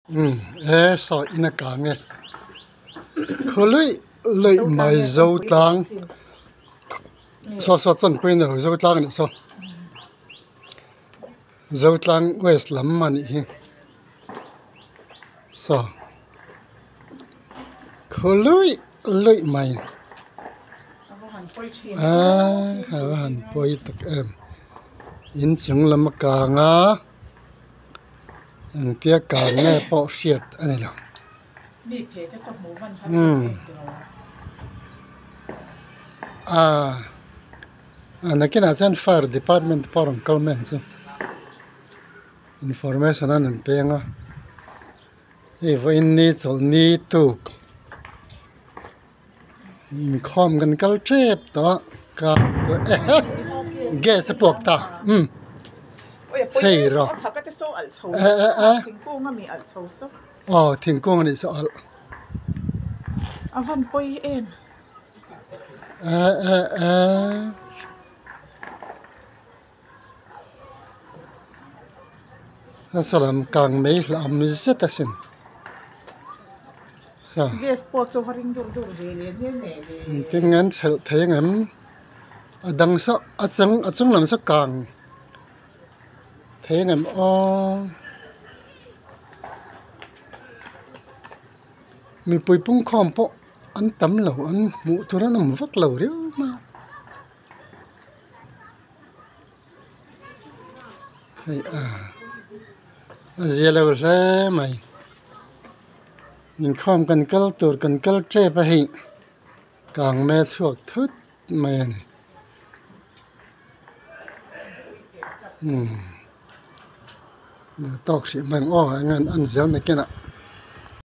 Sợ ina cả nghe khổ lấy mày dâu tlang so chân quên rồi dâu tlang này dâu tlang west lắm mà nhỉ so khổ lấy mày hàn bôi tắc em in chung làm cả ngã anh kia cả nghe bỏ xiết anh này anh cái nào trên fire department parang comment chứ information anh bên á if in need to comกันก็เจ็บตัวก็แกสปอกตาใช่หรออ๋อทิ้งกุ้งนี่สอลวันปอยเองสลามกลางไม่ลำมิสเตสินYes, sports overing dur ne. Tingnan thilthleng adang sa achung lam sa kang thengam mi pui pung khom po an tam lo an mu turan am vak lo riu ma hay zia lo le mai mình không cần câu tur cần câu tre ba hình càng mê suộc thứt mê này tóc sĩ mang anh ăn dấu này kia nè